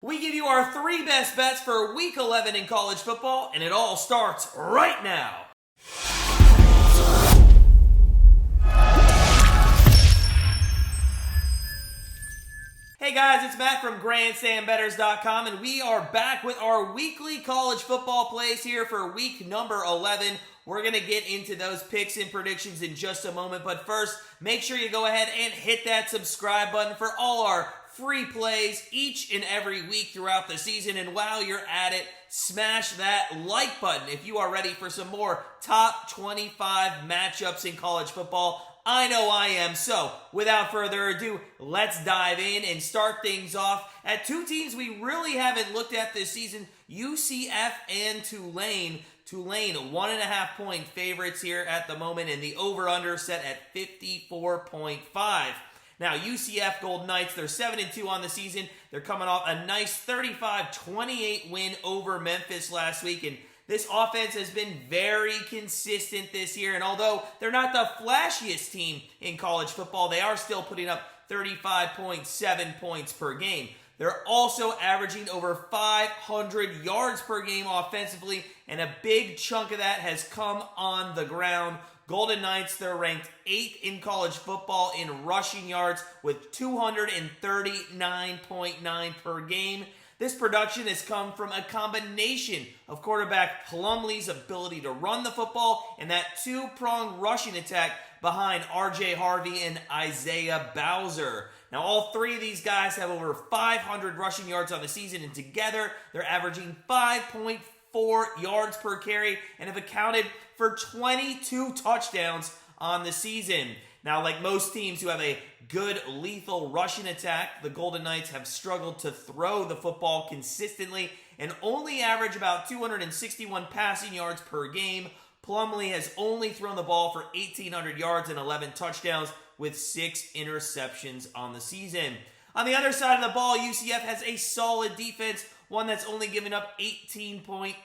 We give you our 3 best bets for Week 11 in college football, and it all starts right now. Hey guys, it's Matt from GrandstandBettors.com, and we are back with our weekly college football plays here for week number 11. We're going to get into those picks and predictions in just a moment, but first, make sure you go ahead and hit that subscribe button for all our free plays each and every week throughout the season. And while you're at it, smash that like button if you are ready for some more top 25 matchups in college football. I know I am. So without further ado, let's dive in and start things off at 2 teams we really haven't looked at this season, UCF and Tulane. Tulane, 1.5 point favorites here at the moment, and the over-under set at 54.5. Now, UCF Golden Knights, they're 7-2 on the season. They're coming off a nice 35-28 win over Memphis last week, and this offense has been very consistent this year. And although they're not the flashiest team in college football, they are still putting up 35.7 points per game. They're also averaging over 500 yards per game offensively, and a big chunk of that has come on the ground. Golden Knights, they're ranked 8th in college football in rushing yards with 239.9 per game. This production has come from a combination of quarterback Plumlee's ability to run the football and that 2-pronged rushing attack behind R.J. Harvey and Isaiah Bowser. Now, all 3 of these guys have over 500 rushing yards on the season, and together they're averaging 5.4 yards per carry and have accounted for 22 touchdowns on the season. Now, like most teams who have a good lethal rushing attack, the Golden Knights have struggled to throw the football consistently and only average about 261 passing yards per game. Plumlee has only thrown the ball for 1,800 yards and 11 touchdowns with 6 interceptions on the season. On the other side of the ball, UCF has a solid defense, one that's only given up 18.8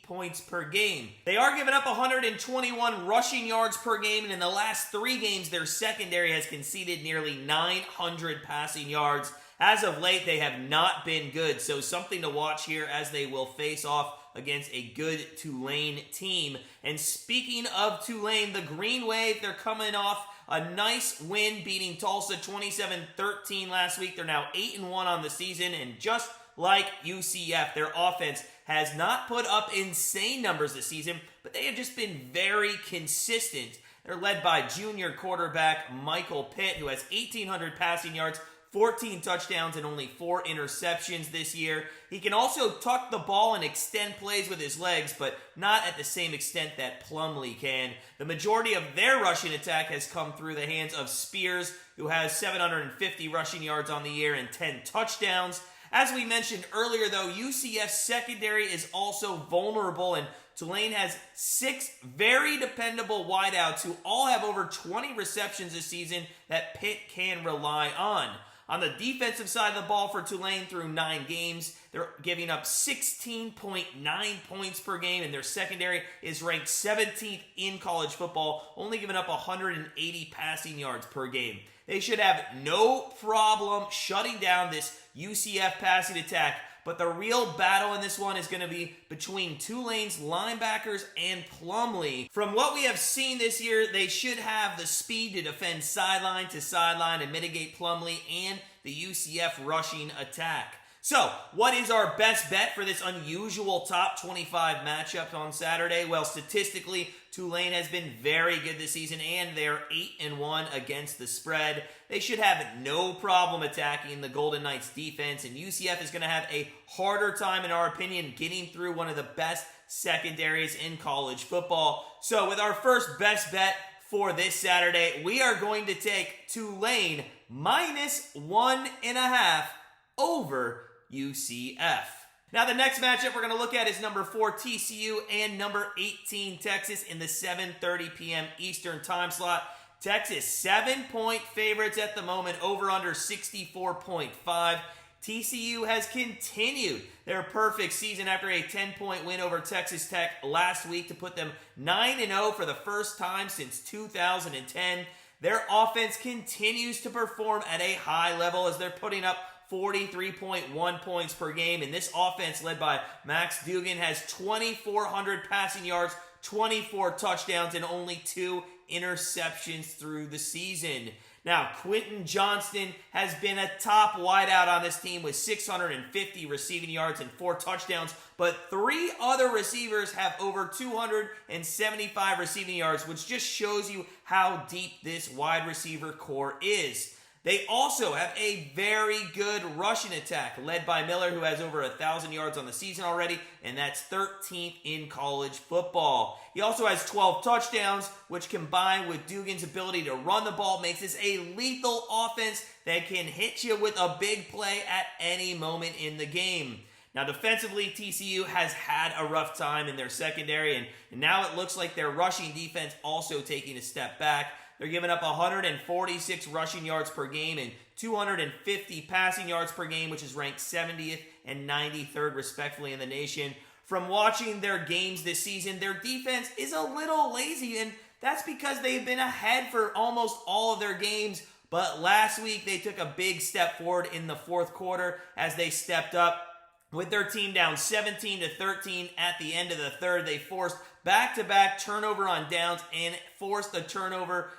points per game. They are giving up 121 rushing yards per game, and in the last 3 games, their secondary has conceded nearly 900 passing yards. As of late, they have not been good, so something to watch here as they will face off against a good Tulane team. And speaking of Tulane, the Green Wave, they're coming off a nice win beating Tulsa 27-13 last week. They're now 8-1 on the season, and just like UCF, their offense has not put up insane numbers this season, but they have just been very consistent. They're led by junior quarterback Michael Pitt, who has 1,800 passing yards, 14 touchdowns, and only 4 interceptions this year. He can also tuck the ball and extend plays with his legs, but not at the same extent that Plumlee can. The majority of their rushing attack has come through the hands of Spears, who has 750 rushing yards on the year and 10 touchdowns. As we mentioned earlier, though, UCF's secondary is also vulnerable, and Tulane has 6 very dependable wideouts who all have over 20 receptions this season that Pitt can rely on. On the defensive side of the ball for Tulane, through 9 games, they're giving up 16.9 points per game, and their secondary is ranked 17th in college football, only giving up 180 passing yards per game. They should have no problem shutting down this UCF passing attack, but the real battle in this one is going to be between Tulane's linebackers and Plumlee. From what we have seen this year, they should have the speed to defend sideline to sideline and mitigate Plumlee and the UCF rushing attack. So, what is our best bet for this unusual top 25 matchup on Saturday? Well, statistically, Tulane has been very good this season, and they're 8-1 against the spread. They should have no problem attacking the Golden Knights defense, and UCF is going to have a harder time, in our opinion, getting through one of the best secondaries in college football. So, with our first best bet for this Saturday, we are going to take Tulane -1.5 over UCF. Now, the next matchup we're going to look at is number 4 TCU and number 18 Texas in the 7:30 p.m. Eastern time slot. Texas, 7-point favorites at the moment, over under 64.5. TCU has continued their perfect season after a 10-point win over Texas Tech last week to put them 9-0 for the first time since 2010. Their offense continues to perform at a high level as they're putting up 43.1 points per game. And this offense, led by Max Duggan, has 2,400 passing yards, 24 touchdowns, and only 2 interceptions through the season. Now, Quentin Johnston has been a top wideout on this team with 650 receiving yards and 4 touchdowns, but 3 other receivers have over 275 receiving yards, which just shows you how deep this wide receiver core is. They also have a very good rushing attack, led by Miller, who has over 1,000 yards on the season already, and that's 13th in college football. He also has 12 touchdowns, which combined with Dugan's ability to run the ball makes this a lethal offense that can hit you with a big play at any moment in the game. Now, defensively, TCU has had a rough time in their secondary, and now it looks like their rushing defense also taking a step back. They're giving up 146 rushing yards per game and 250 passing yards per game, which is ranked 70th and 93rd, respectively, in the nation. From watching their games this season, their defense is a little lazy, and that's because they've been ahead for almost all of their games. But last week, they took a big step forward in the fourth quarter as they stepped up. With their team down 17-13 at the end of the third, they forced back-to-back turnover on downs and forced a turnover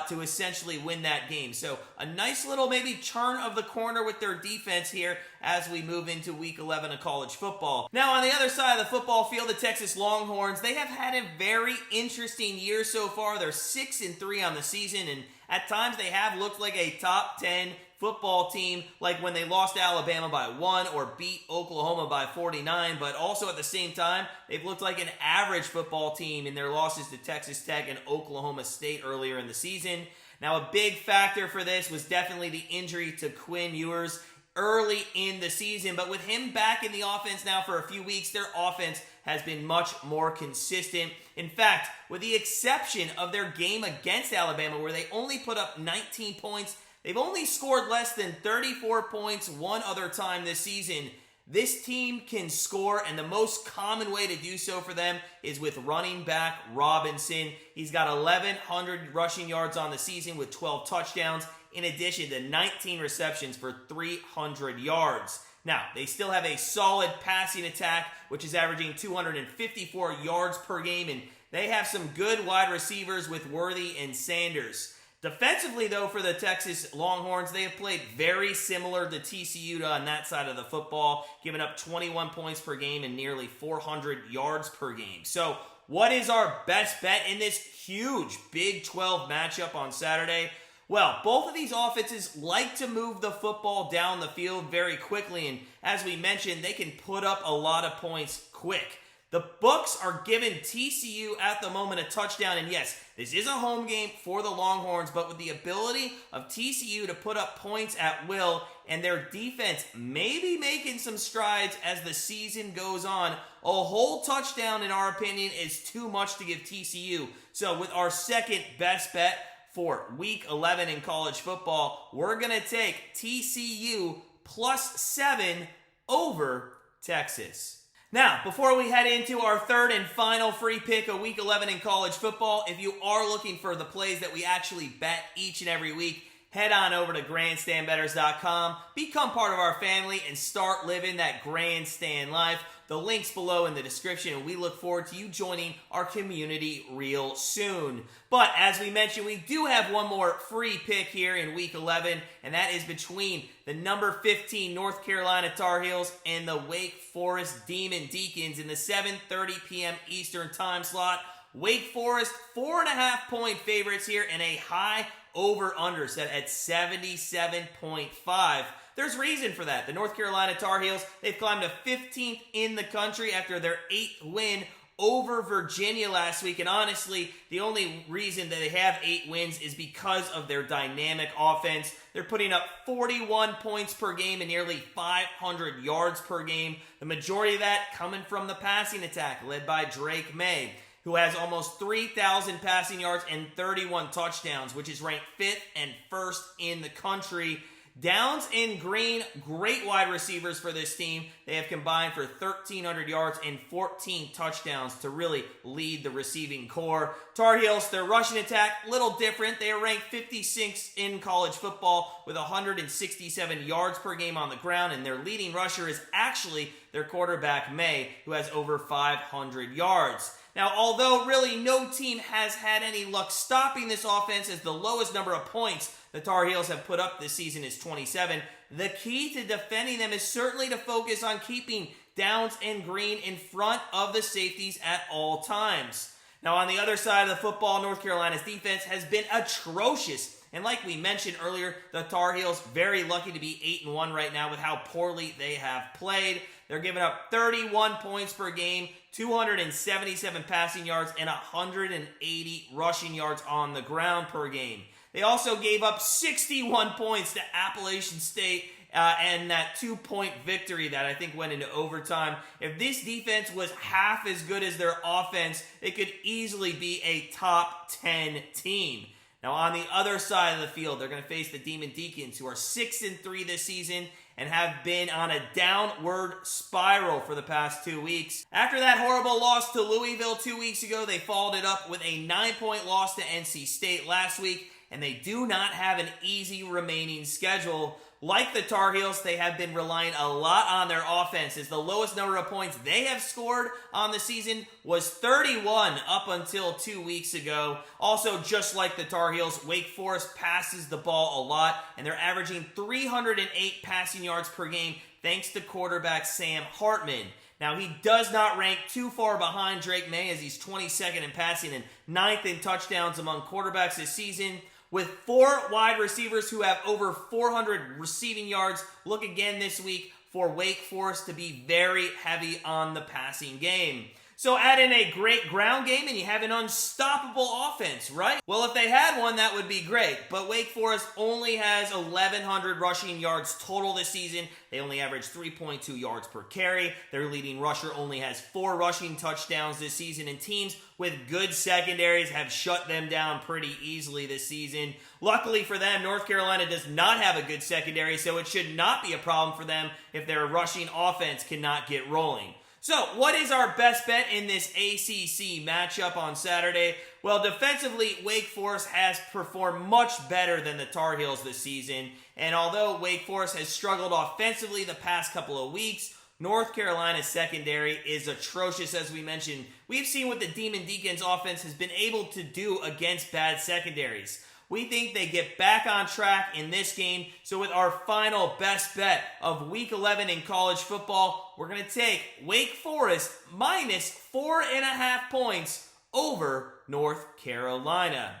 to essentially win that game. So a nice little maybe turn of the corner with their defense here as we move into Week 11 of college football. Now, on the other side of the football field, the Texas Longhorns, they have had a very interesting year so far. They're 6-3 on the season, and at times they have looked like a top 10 football team, like when they lost to Alabama by 1 or beat Oklahoma by 49, but also at the same time, they've looked like an average football team in their losses to Texas Tech and Oklahoma State earlier in the season. Now, a big factor for this was definitely the injury to Quinn Ewers early in the season, but with him back in the offense now for a few weeks, their offense has been much more consistent. In fact, with the exception of their game against Alabama, where they only put up 19 points, they've only scored less than 34 points one other time this season. This team can score, and the most common way to do so for them is with running back Robinson. He's got 1,100 rushing yards on the season with 12 touchdowns, in addition to 19 receptions for 300 yards. Now, they still have a solid passing attack, which is averaging 254 yards per game, and they have some good wide receivers with Worthy and Sanders. Defensively, though, for the Texas Longhorns, they have played very similar to TCU on that side of the football, giving up 21 points per game and nearly 400 yards per game. So, what is our best bet in this huge Big 12 matchup on Saturday? Well, both of these offenses like to move the football down the field very quickly, and as we mentioned, they can put up a lot of points quick. The books are giving TCU at the moment a touchdown, and yes, this is a home game for the Longhorns, but with the ability of TCU to put up points at will and their defense maybe making some strides as the season goes on, a whole touchdown, in our opinion, is too much to give TCU. So with our second best bet for Week 11 in college football, we're going to take TCU +7 over Texas. Now, before we head into our third and final free pick of Week 11 in college football, if you are looking for the plays that we actually bet each and every week, head on over to grandstandbettors.com, become part of our family, and start living that grandstand life. The link's below in the description, and we look forward to you joining our community real soon. But as we mentioned, we do have one more free pick here in Week 11, and that is between the number 15 North Carolina Tar Heels and the Wake Forest Demon Deacons in the 7:30 p.m. Eastern time slot. Wake Forest, 4.5-point favorites here, and a high over-under set at 77.5. There's reason for that. The North Carolina Tar Heels, they've climbed to 15th in the country after their 8th win over Virginia last week. And honestly, the only reason that they have 8 wins is because of their dynamic offense. They're putting up 41 points per game and nearly 500 yards per game. The majority of that coming from the passing attack, led by Drake May, who has almost 3,000 passing yards and 31 touchdowns, which is ranked 5th and 1st in the country. Downs and Green, great wide receivers for this team. They have combined for 1,300 yards and 14 touchdowns to really lead the receiving core. Tar Heels, their rushing attack, little different. They are ranked 56th in college football with 167 yards per game on the ground, and their leading rusher is actually their quarterback, May, who has over 500 yards. Now, although really no team has had any luck stopping this offense, as the lowest number of points the Tar Heels have put up this season is 27, the key to defending them is certainly to focus on keeping Downs and Green in front of the safeties at all times. Now, on the other side of the football, North Carolina's defense has been atrocious. And like we mentioned earlier, the Tar Heels very lucky to be 8-1 right now with how poorly they have played. They're giving up 31 points per game, 277 passing yards, and 180 rushing yards on the ground per game. They also gave up 61 points to Appalachian State and that 2-point victory that I think went into overtime. If this defense was half as good as their offense, it could easily be a top 10 team. Now, on the other side of the field, they're going to face the Demon Deacons, who are 6-3 this season and have been on a downward spiral for the past 2 weeks. After that horrible loss to Louisville 2 weeks ago, they followed it up with a 9-point loss to NC State last week, and they do not have an easy remaining schedule. Like the Tar Heels, they have been relying a lot on their offense, as the lowest number of points they have scored on the season was 31 up until 2 weeks ago. Also, just like the Tar Heels, Wake Forest passes the ball a lot, and they're averaging 308 passing yards per game thanks to quarterback Sam Hartman. Now, he does not rank too far behind Drake May, as he's 22nd in passing and 9th in touchdowns among quarterbacks this season. With 4 wide receivers who have over 400 receiving yards, look again this week for Wake Forest to be very heavy on the passing game. So add in a great ground game and you have an unstoppable offense, right? Well, if they had one, that would be great. But Wake Forest only has 1,100 rushing yards total this season. They only average 3.2 yards per carry. Their leading rusher only has 4 rushing touchdowns this season, and teams with good secondaries have shut them down pretty easily this season. Luckily for them, North Carolina does not have a good secondary, so it should not be a problem for them if their rushing offense cannot get rolling. So, what is our best bet in this ACC matchup on Saturday? Well, defensively, Wake Forest has performed much better than the Tar Heels this season. And although Wake Forest has struggled offensively the past couple of weeks, North Carolina's secondary is atrocious, as we mentioned. We've seen what the Demon Deacons offense has been able to do against bad secondaries. We think they get back on track in this game. So with our final best bet of Week 11 in college football, we're going to take Wake Forest minus 4.5 points over North Carolina.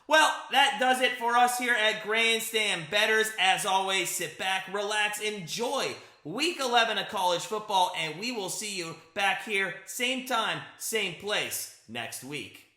Well, that does it for us here at Grandstand Bettors. As always, sit back, relax, enjoy Week 11 of college football, and we will see you back here, same time, same place, next week.